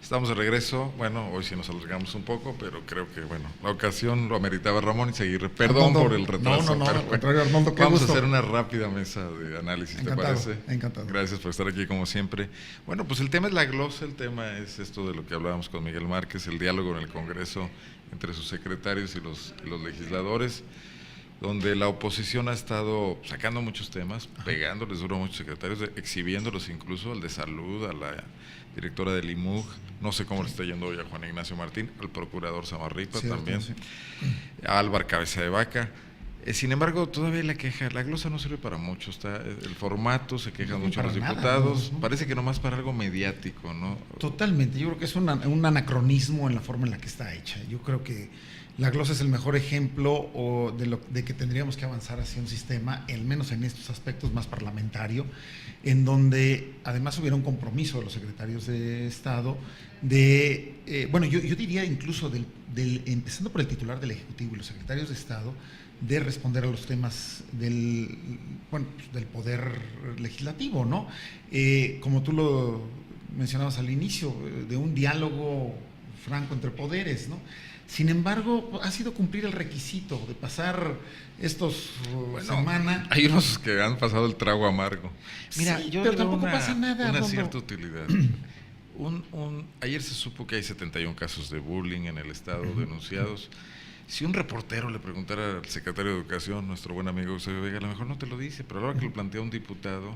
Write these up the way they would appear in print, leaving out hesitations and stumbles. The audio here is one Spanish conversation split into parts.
Estamos de regreso. Bueno, hoy sí nos alargamos un poco, pero creo que, bueno, la ocasión lo ameritaba, Ramón, y seguir. Perdón Armando, por el retraso. no, Pero al contrario, Armando, qué vamos gusto. a hacer una rápida mesa de análisis, Encantado, ¿te parece? encantado. Gracias por estar aquí, como siempre. Bueno, pues el tema es la glosa, el tema es esto de lo que hablábamos con Miguel Márquez, el diálogo en el Congreso entre sus secretarios y los legisladores, donde la oposición ha estado sacando muchos temas, pegándoles duro a muchos secretarios, exhibiéndolos incluso, al de salud, a la directora del IMUG, no sé cómo le está yendo hoy a Juan Ignacio Martín, al procurador Samarripa también, sí. a Álvaro Cabeza de Vaca. Sin embargo, todavía la queja, la glosa no sirve para mucho, está el formato, se quejan mucho los diputados, no. Parece que nomás para algo mediático, ¿no? Totalmente, yo creo que es un anacronismo en la forma en la que está hecha. Yo creo que la glosa es el mejor ejemplo de que tendríamos que avanzar hacia un sistema, al menos en estos aspectos, más parlamentario, en donde además hubiera un compromiso de los secretarios de Estado yo diría incluso empezando por el titular del Ejecutivo y los secretarios de Estado, de responder a los temas del poder legislativo, ¿no? Como tú lo mencionabas al inicio, de un diálogo franco entre poderes, ¿no? Sin embargo, ha sido cumplir el requisito de pasar semana. Hay unos que han pasado el trago amargo. Mira, sí, pero tampoco pasa nada. Una cierta utilidad. Ayer se supo que hay 71 casos de bullying en el estado denunciados. Si un reportero le preguntara al secretario de Educación, nuestro buen amigo Eusebio Vega, a lo mejor no te lo dice, pero a la hora que lo plantea un diputado,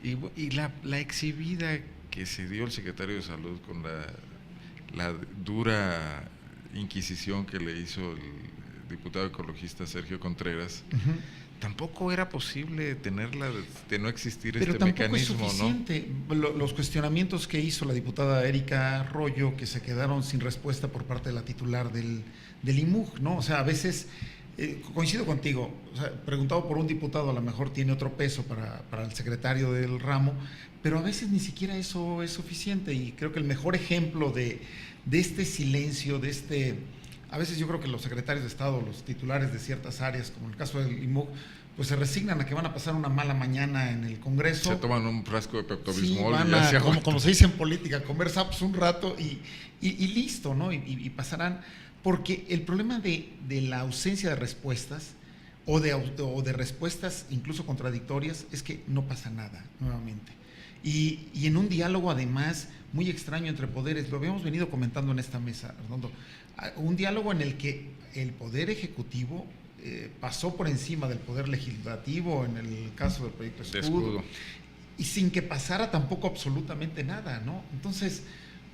y la exhibida que se dio el secretario de Salud con la dura inquisición que le hizo el diputado ecologista Sergio Contreras, tampoco era posible tenerla de no existir pero este mecanismo, es suficiente, ¿no? Los cuestionamientos que hizo la diputada Erika Arroyo, que se quedaron sin respuesta por parte de la titular del IMUG, ¿no? O sea, a veces, coincido contigo, o sea, preguntado por un diputado a lo mejor tiene otro peso para el secretario del ramo, pero a veces ni siquiera eso es suficiente, y creo que el mejor ejemplo de este silencio, a veces yo creo que los secretarios de Estado, los titulares de ciertas áreas, como en el caso del IMUG, pues se resignan a que van a pasar una mala mañana en el Congreso. Se toman un frasco de Pepto-Bismol. Sí, como se dice en política, comer sapos un rato y listo, ¿no? Y pasarán, porque el problema de la ausencia de respuestas o de respuestas incluso contradictorias es que no pasa nada nuevamente. Y en un diálogo además muy extraño entre poderes, lo habíamos venido comentando en esta mesa, Arnoldo, un diálogo en el que el poder ejecutivo pasó por encima del poder legislativo en el caso del proyecto Escudo, y sin que pasara tampoco absolutamente nada, ¿no? Entonces,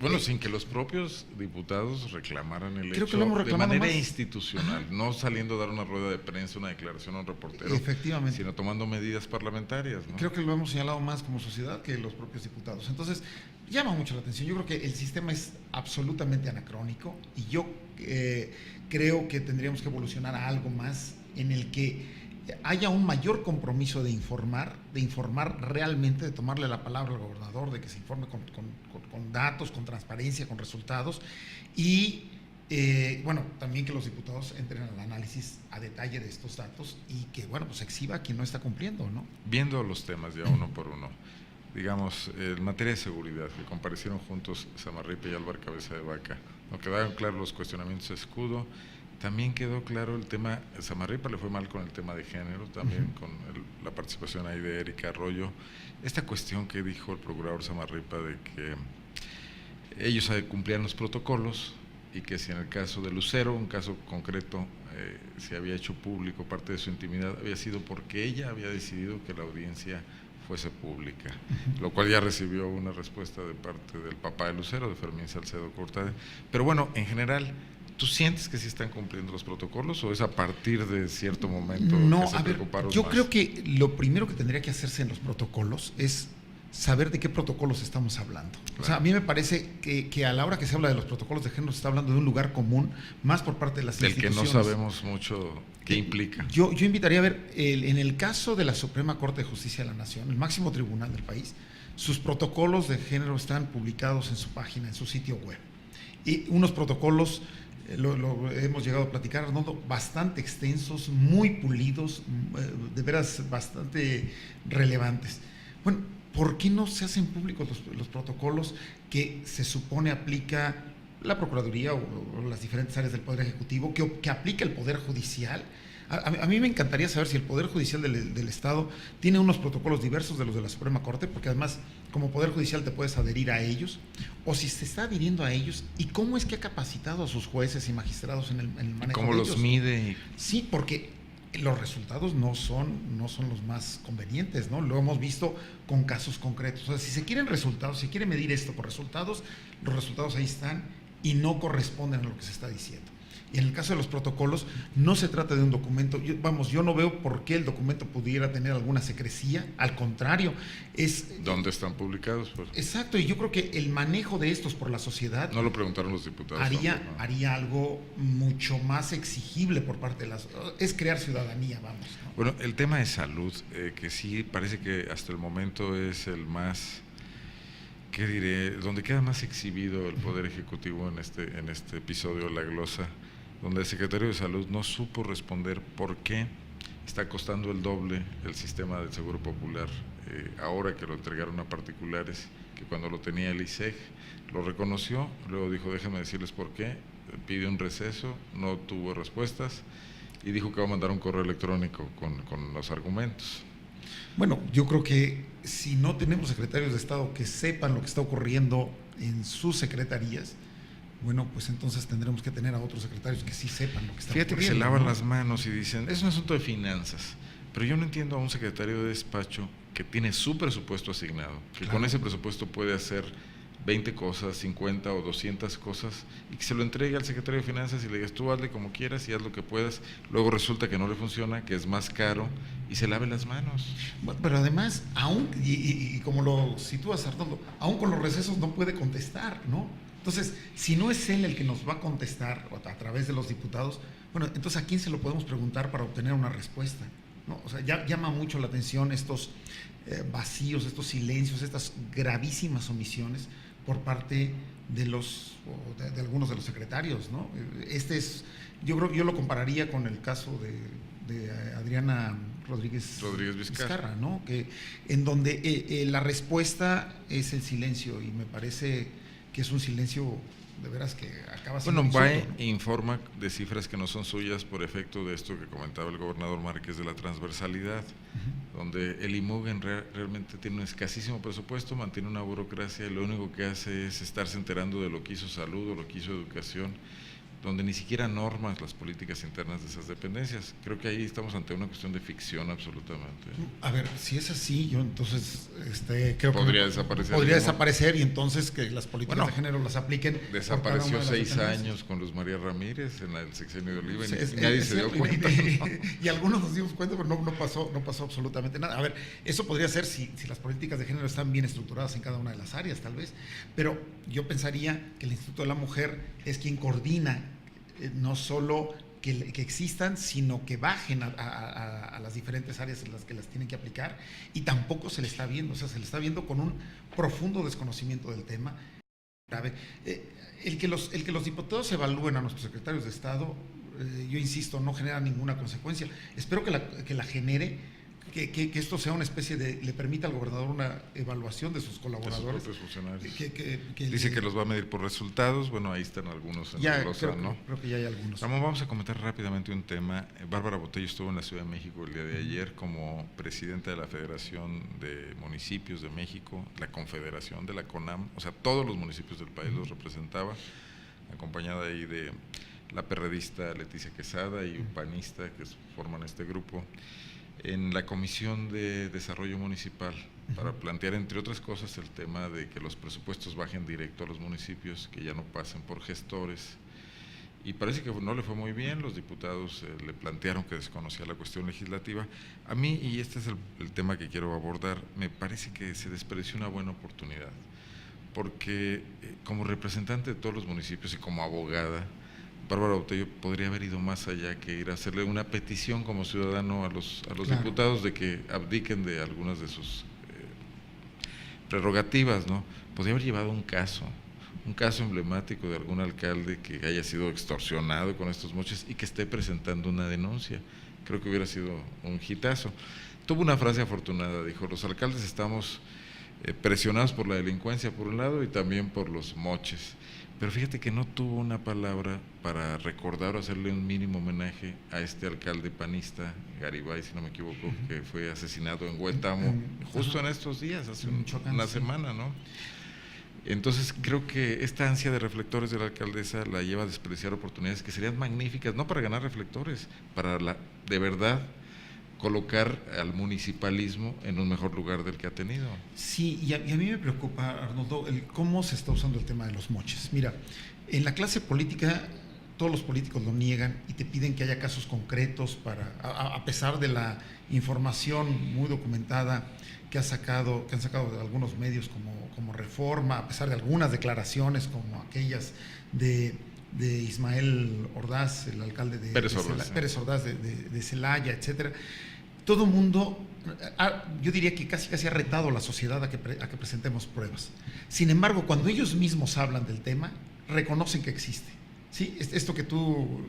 bueno, sin que los propios diputados reclamaran el creo hecho que lo hemos de manera más institucional, no saliendo a dar una rueda de prensa, una declaración a un reportero, efectivamente, sino tomando medidas parlamentarias, ¿no? Creo que lo hemos señalado más como sociedad que los propios diputados. Entonces, llama mucho la atención. Yo creo que el sistema es absolutamente anacrónico, y yo creo que tendríamos que evolucionar a algo más en el que haya un mayor compromiso de informar realmente, de tomarle la palabra al gobernador, de que se informe con datos, con transparencia, con resultados, y también que los diputados entren al análisis a detalle de estos datos y que, pues exhiba a quien no está cumpliendo, ¿no? Viendo los temas ya uno por uno, digamos, en materia de seguridad, que comparecieron juntos Samarripa y Álvaro Cabeza de Vaca, no quedaron claros los cuestionamientos de Escudo. También quedó claro el tema, Samarripa le fue mal con el tema de género, también con la participación ahí de Erika Arroyo. Esta cuestión que dijo el procurador Samarripa de que ellos cumplían los protocolos, y que si en el caso de Lucero, un caso concreto, se había hecho público parte de su intimidad, había sido porque ella había decidido que la audiencia fuese pública, lo cual ya recibió una respuesta de parte del papá de Lucero, de Fermín Salcedo Cortade. Pero bueno, en general, ¿tú sientes que sí están cumpliendo los protocolos, o es a partir de cierto momento que se preocuparon yo más? Creo que lo primero que tendría que hacerse en los protocolos es saber de qué protocolos estamos hablando. Claro. O sea, a mí me parece que a la hora que se habla de los protocolos de género se está hablando de un lugar común, más por parte de las instituciones. Del que no sabemos mucho qué implica. Yo invitaría a ver, en el caso de la Suprema Corte de Justicia de la Nación, el máximo tribunal del país, sus protocolos de género están publicados en su página, en su sitio web. Y unos protocolos, lo hemos llegado a platicar, Arnoldo, bastante extensos, muy pulidos, de veras bastante relevantes. Bueno, ¿por qué no se hacen públicos los protocolos que se supone aplica la Procuraduría o las diferentes áreas del Poder Ejecutivo, que aplica el Poder Judicial? A mí me encantaría saber si el Poder Judicial del Estado tiene unos protocolos diversos de los de la Suprema Corte, porque además como Poder Judicial te puedes adherir a ellos, o si se está adhiriendo a ellos, y cómo es que ha capacitado a sus jueces y magistrados en el manejo ¿Cómo de los ellos. mide? Sí, porque los resultados no son los más convenientes, ¿no? Lo hemos visto con casos concretos. O sea, si se quieren resultados, si quiere medir esto por resultados, los resultados ahí están y no corresponden a lo que se está diciendo. Y en el caso de los protocolos, no se trata de un documento, yo no veo por qué el documento pudiera tener alguna secrecía, al contrario, es... ¿Dónde están publicados? Pues? Exacto, y yo creo que el manejo de estos por la sociedad... No lo preguntaron los diputados. Haría algo mucho más exigible por parte de las... Es crear ciudadanía, vamos, ¿no? Bueno, el tema de salud, que sí parece que hasta el momento es el más... ¿Qué diré? Donde queda más exhibido el Poder Ejecutivo en este episodio de La Glosa, donde el secretario de Salud no supo responder por qué está costando el doble el sistema del Seguro Popular, ahora que lo entregaron a particulares, que cuando lo tenía el ISEG, lo reconoció, luego dijo, déjenme decirles por qué, pide un receso, no tuvo respuestas, y dijo que va a mandar un correo electrónico con los argumentos. Bueno, yo creo que si no tenemos secretarios de Estado que sepan lo que está ocurriendo en sus secretarías, bueno, pues entonces tendremos que tener a otros secretarios que sí sepan lo que está ocurriendo. Fíjate que se lavan las manos y dicen, es un asunto de finanzas, pero yo no entiendo a un secretario de despacho que tiene su presupuesto asignado, que claro, con ese presupuesto puede hacer 20 cosas, 50 o 200 cosas, y que se lo entregue al secretario de Finanzas y le digas, tú hazle como quieras y haz lo que puedas, luego resulta que no le funciona, que es más caro, y se lave las manos. Bueno, pero además, aún, y como lo sitúas, Arnoldo, aún con los recesos no puede contestar, ¿no? Entonces, si no es él el que nos va a contestar a través de los diputados, bueno, entonces ¿a quién se lo podemos preguntar para obtener una respuesta? ¿No? O sea, llama mucho la atención estos vacíos, estos silencios, estas gravísimas omisiones por parte de de algunos de los secretarios, ¿no? Yo creo que yo lo compararía con el caso de Adriana Rodríguez Vizcarra, ¿no? Que en donde la respuesta es el silencio, y me parece que es un silencio de veras que acaba siendo Bueno, insulto, ¿no? informa de cifras que no son suyas por efecto de esto que comentaba el gobernador Márquez de la transversalidad, donde el IMUG realmente tiene un escasísimo presupuesto, mantiene una burocracia y lo único que hace es estarse enterando de lo que hizo salud o lo que hizo educación, donde ni siquiera normas las políticas internas de esas dependencias. Creo que ahí estamos ante una cuestión de ficción absolutamente. A ver, si es así, yo entonces creo que podría desaparecer, y entonces que las políticas de género las apliquen. Desapareció 6 años con Luz María Ramírez en el sexenio de Oliva, sí, y nadie se dio cuenta. Y algunos nos dimos cuenta, pero no pasó absolutamente nada. A ver, eso podría ser si las políticas de género están bien estructuradas en cada una de las áreas, tal vez, pero yo pensaría que el Instituto de la Mujer es quien coordina no solo que existan, sino que bajen a las diferentes áreas en las que las tienen que aplicar, y tampoco se le está viendo, o sea, se le está viendo con un profundo desconocimiento del tema. El que los diputados evalúen a nuestros secretarios de Estado, yo insisto, no genera ninguna consecuencia. Espero que la genere, que esto sea una especie de, le permita al gobernador una evaluación de sus colaboradores. De sus propios funcionarios. Que dice que los va a medir por resultados. Bueno, ahí están algunos en la glosa, ¿no? Creo que ya hay algunos. Vamos a comentar rápidamente un tema. Bárbara Botello estuvo en la Ciudad de México el día de ayer como presidenta de la Federación de Municipios de México, la Confederación de la CONAM, o sea, todos los municipios del país los representaba, acompañada ahí de la perredista Leticia Quesada y un panista que forman este grupo, en la Comisión de Desarrollo Municipal, para plantear, entre otras cosas, el tema de que los presupuestos bajen directo a los municipios, que ya no pasen por gestores, y parece que no le fue muy bien. Los diputados le plantearon que desconocía la cuestión legislativa. A mí, y este es el tema que quiero abordar, me parece que se desperdició una buena oportunidad, porque como representante de todos los municipios y como abogada, Bárbara Botello podría haber ido más allá que ir a hacerle una petición como ciudadano a los claro, diputados de que abdiquen de algunas de sus prerrogativas, ¿no? Podría haber llevado un caso emblemático de algún alcalde que haya sido extorsionado con estos moches y que esté presentando una denuncia. Creo que hubiera sido un hitazo. Tuvo una frase afortunada, dijo: los alcaldes estamos presionados por la delincuencia por un lado y también por los moches. Pero fíjate que no tuvo una palabra para recordar o hacerle un mínimo homenaje a este alcalde panista, Garibay, si no me equivoco, que fue asesinado en Huetamo, justo en estos días, hace una semana, ¿no? Entonces creo que esta ansia de reflectores de la alcaldesa la lleva a desperdiciar oportunidades que serían magníficas, no para ganar reflectores, para de verdad colocar al municipalismo en un mejor lugar del que ha tenido. Sí, y a mí me preocupa, Arnoldo, cómo se está usando el tema de los moches. Mira, en la clase política todos los políticos lo niegan y te piden que haya casos concretos a pesar de la información muy documentada que han sacado de algunos medios como Reforma, a pesar de algunas declaraciones como aquellas de Ismael Ordaz, el alcalde de Pérez Ordaz de Celaya, etcétera. Todo el mundo, yo diría que casi ha retado a la sociedad a que presentemos pruebas. Sin embargo, cuando ellos mismos hablan del tema, reconocen que existe. Sí, esto que tú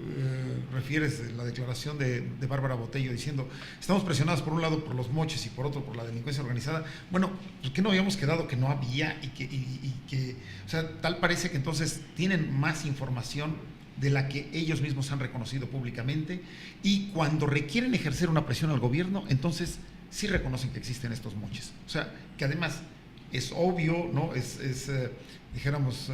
refieres de la declaración de Bárbara Botello diciendo, estamos presionados por un lado por los moches y por otro por la delincuencia organizada. Bueno, pues que no habíamos quedado que no había y que, o sea, tal parece que entonces tienen más información de la que ellos mismos han reconocido públicamente, y cuando requieren ejercer una presión al gobierno, entonces sí reconocen que existen estos moches. O sea, que además es obvio, ¿no? Dijéramos,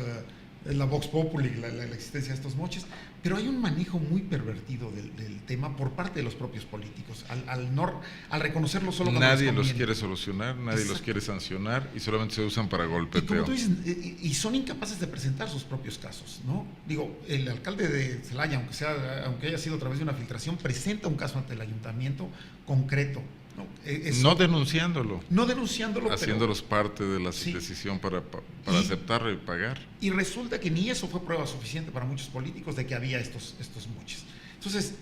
la vox populi, la existencia de estos moches, pero hay un manejo muy pervertido del tema por parte de los propios políticos, al reconocerlo solo cuando nadie los quiere solucionar, nadie los quiere sancionar y solamente se usan para golpeteo. Y como tú dices, y son incapaces de presentar sus propios casos, ¿no? Digo, el alcalde de Celaya, aunque haya sido a través de una filtración, presenta un caso ante el ayuntamiento concreto. No denunciándolo, haciéndolos parte de la decisión para aceptar y pagar. Y resulta que ni eso fue prueba suficiente para muchos políticos de que había estos moches. Entonces,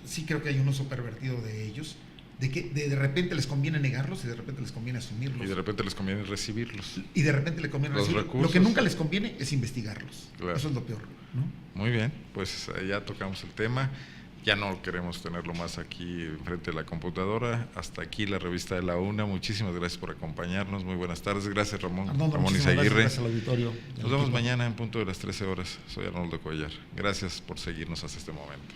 sí creo que hay un uso pervertido de ellos, de que de repente les conviene negarlos y de repente les conviene asumirlos. Y de repente les conviene recibirlos. Lo que nunca les conviene es investigarlos. Claro. Eso es lo peor, ¿no? Muy bien, pues ya tocamos el tema. Ya no queremos tenerlo más aquí enfrente de la computadora. Hasta aquí la revista de la UNA. Muchísimas gracias por acompañarnos. Muy buenas tardes. Gracias, Ramón Izaguirre. Gracias al auditorio. Nos vemos mañana en punto de las 13 horas. Soy Arnoldo Cuellar. Gracias por seguirnos hasta este momento.